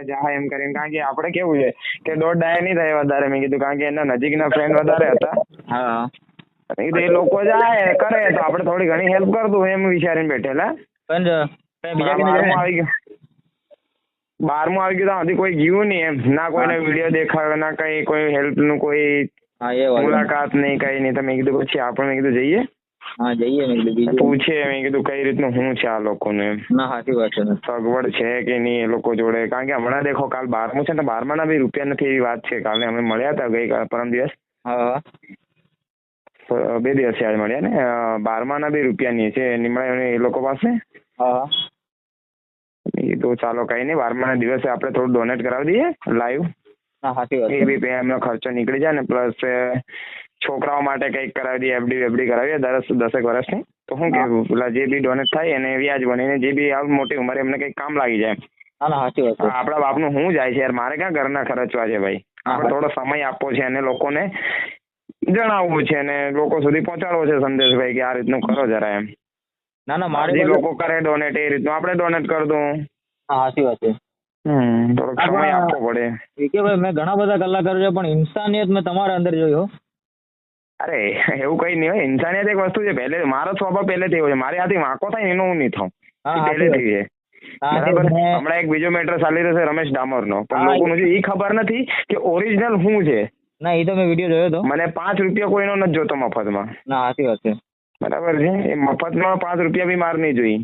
જા એમ કરીને, કારણ કે આપણે કેવું છે કે દોઢ ડાય નહીં થાય વધારે. મેં કીધું કારણ કે એના નજીકના ફ્રેન્ડ વધારે હતા. હા મેં કીધું એ લોકો જાય કરે તો આપણે થોડી ઘણી હેલ્પ કર દઉં એમ વિચારીને બેઠેલા. પણ બીજા બારમું કેને આવી ગયું, 12મું આવી ગયું તો હજી કોઈ ગયું નહીં એમ. ના કોઈને વિડીયો દેખાયો, ના કઈ કોઈ હેલ્પ નું કોઈ હા એ વાત મુલાકાત નહીં, કઈ નહીં. તો મેં કીધું પછી આપણે મેં કીધું જઈએ, હા જઈએ મેં કીધું બીજું પૂછે મેં કીધું કઈ રીતનું શું છે આ લોકોને એમ, ના સાચી વાત છે ને. સગવડ છે કે નહીં એ લોકો જોડે. કારણ કે હમણાં દેખો કાલ 12મું છે ને, 12માના બી રૂપિયા નથી એવી વાત છે. કાલે અમે મળ્યા હતા, ગઈ પરમ દિવસ હા 2 દિવસ આજ મળ્યા ને. 12માના બી રૂપિયા નહીં છે નિમળાય એ લોકો પાસે. હા એ તો ચાલો કઈ નહીં, 12માના દિવસે આપણે થોડું ડોનેટ કરાવી દઈએ લાઈવ. ના સાચી વાત એ છે. બી એમનો ખર્ચો નીકળી જાય ને, પ્લસ છોકરાઓ માટે કંઈક કરાવી દઈએ, એફડી કરાવીએ 10 વર્ષની. તો શું કેવું, પેલા જે બી ડોનેટ થાય એને વ્યાજ બનીને જે બી આ મોટી ઉંમરે એમને કંઈક કામ લાગી જાય. હા ના સાચી વાત છે. આપણા બાપનું શું જાય છે યાર, મારે ક્યાં ઘરના ખર્ચવા છે ભાઈ. આપણે થોડો સમય આપવો છે અને લોકોને જણાવવું છે અને લોકો સુધી પહોંચાડવો છે સંદેશભાઈ કે આ રીતનું કરો જરા એમ. ના ના મારે જે લોકો કરે ડોનેટ એ રીતનું આપણે ડોનેટ કરી દઉં. હા સાચી વાત છે. થોડોક સમય આપવો પડે. વિકેભાઈ મેં ઘણા બધા કલાકારો છે પણ ઇન્સાનિયત મેં તમારા અંદર જોયો. અરે એવું કઈ નહીં હોય. ઇન્સાનિયત એક વસ્તુ છે, પહેલે મારો સ્વભાવ પહેલેથી એવો છે. મારી હાથી વાંકો થાય ને એનો હું નહીં થાઉં, પહેલેથી છે. બરાબર. હમણાં એક બીજો મેટર ચાલી રહ્યો છે રમેશ ડામોરનો, પણ લોકોને એ ખબર નથી કે ઓરિજિનલ શું છે. ના એ તો મેં વિડીયો જોયો હતો. મને 5 રૂપિયા કોઈનો નથી જોતો મફતમાં. ના સાચી વાત છે. બરાબર છે. એ મફતમાં 5 રૂપિયા બી માર નહીં જોઈ.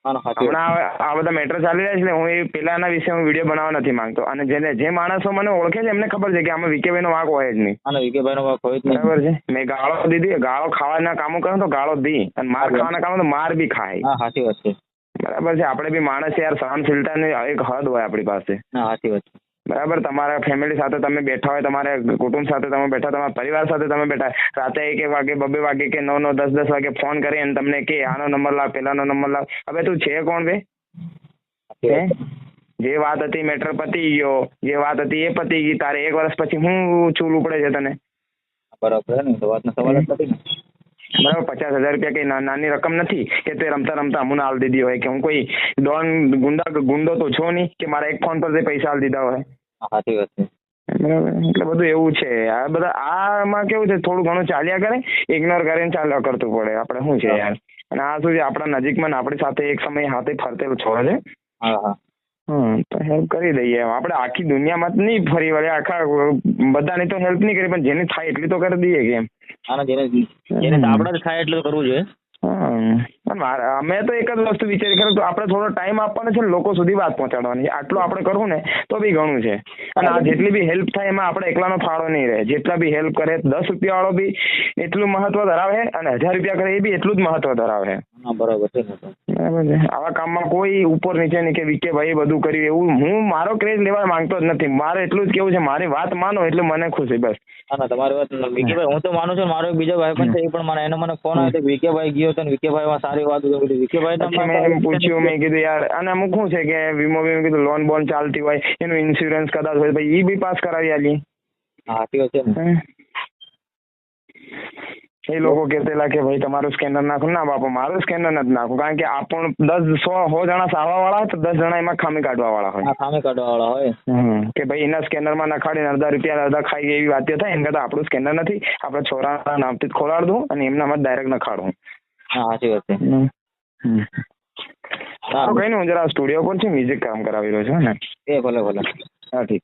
હમણાં આ બધા મેટર ચાલી રહ્યા છે ને, હું એ પેલાના વિશે હું વિડીયો બનાવવા નથી માંગતો. અને જે માણસો મને ઓળખે છે એમને ખબર છે કે આમાં વિકેભાઈ નો વાંક હોય જ નહીં. વિકેભાઈ નો વાંક હોય જ નહીં. બરાબર છે. મેં ગાળો દીધી, ગાળો ખાવાના કામો કરું તો ગાળો દી, અને માર ખાવાના કામો તો માર બી ખાય. હા સાચી વાત છે. બરાબર છે. આપણે બી માણસ યાર, સહનશીલતાની એક હદ હોય આપણી પાસે. હા સાચી વાત છે. બરાબર. તમારા ફેમિલી સાથે તમે બેઠા હોય, તમારા કુટુંબ સાથે તમે બેઠા, તમારા પરિવાર સાથે તમે બેઠા, રાતે 1 વાગે 2 વાગે કે 9 10 વાગે ફોન કરી અને તમને કે આનો નંબર લાવ, પેલાનો નંબર લાવ. હવે તું છે કોણ બે? જે વાત હતી મેટર પતી ગયો, જે વાત હતી એ પતી ગઈ. તારે 1 વર્ષ પછી હું ચૂલ ઉપડે છે તને? બરાબર ને, તો વાતનો સવાલ જ નથી ને. બરાબર. 50,000 રૂપિયા કઈ નાની રકમ નથી કે તે રમતા રમતા અમને આલ દીધી હોય, કે હું કોઈ ગુંડો તો છો નહીં કે મારા એક ફોન પર પૈસા આલ દીધા હોય. સાચી વાત છે. બરાબર. એટલે બધું એવું છે. આ બધા આમાં કેવું છે, થોડું ઘણું ચાલ્યા કરે, ઇગ્નોર કરીને ચાલ્યા કરતું પડે. આપણે શું છે યાર. અને આ શું છે, આપણા નજીકમાં આપણી સાથે એક સમય હાથે ફરતેલો છોડે છે. હા હા તો હેલ્પ કરી દઈએ. આપણે આખી દુનિયામાં જ નહીં ફરી વળે, આખા બધાની તો હેલ્પ નહીં કરી, પણ જેની થાય એટલી તો કરી દઈએ કે એમ. જેને આપણે જ થાય એટલું કરવું જોઈએ. અમે તો એક જ વસ્તુ વિચારી કરું તો આપણે થોડો ટાઈમ આપવાનો છે, લોકો સુધી વાત પહોંચાડવાની છે. આટલું આપણે કરવું ને તો બી ઘણું છે. અને આ જેટલી બી હેલ્પ થાય એમાં આપણે એકલાનો ફાળો નહીં રહે. જેટલા બી હેલ્પ કરે, 10 રૂપિયા વાળો બી એટલું મહત્વ ધરાવે અને 1000 રૂપિયા કરે એ બી એટલું જ મહત્વ ધરાવે. બરાબર છે. બરાબર છે. આવા કામમાં કોઈ ઉપર નીચે નહીં કે વિકે ભાઈ બધું કર્યું એવું હું મારો ક્રેઝ લેવા માંગતો જ નથી. મારે એટલું જ કેવું છે, મારી વાત માનો એટલે મને ખુશી બસ. હા તમારી વાત વિકેભાઈ હું તો માનું છું. મારો બીજો ભાઈ પણ છે, એ પણ મને ફોન આવ્યો તો વિકેભાઈ ગયો તો વિકેભાઈ સારી વાત વિકેભાઈ મેં એમ પૂછ્યું, મેં કીધું યાર, અને અમુક શું છે કે વીમો કીધું લોન બોન ચાલતી હોય, એનું ઇન્સ્યોરન્સ કદાચ હોય ભાઈ એ બી પાસ કરાવી આલી. સાચી વાત છે. એ લોકો કહેતેલા કે ભાઈ તમારું સ્કેનર નાખો. ના બાપા, મારું સ્કેનર નથી નાખવું. કારણ કે આપણ 100 જણા સારવા વાળા હોય તો 10 જણા એમાં ખામી કાઢવા વાળા હોય. ખામી કાઢવા વાળા હોય કે ભાઈ એના સ્કેનરમાં નખાડીને અડધા રૂપિયા અડધા ખાઈ એવી વાતો થાય. એમ કરતા આપણું સ્કેનર નથી, આપણે છોરાના નામથી જ ખોલાડ દઉં અને એમનામાં ડાયરેક્ટ નખાડું. હા સાચી વાત છે. કઈ નહીં, હું જરા સ્ટુડિયો પર છે, મ્યુઝિક કામ કરાવી રહ્યો છું ને. ભલે ભલે. હા ઠીક.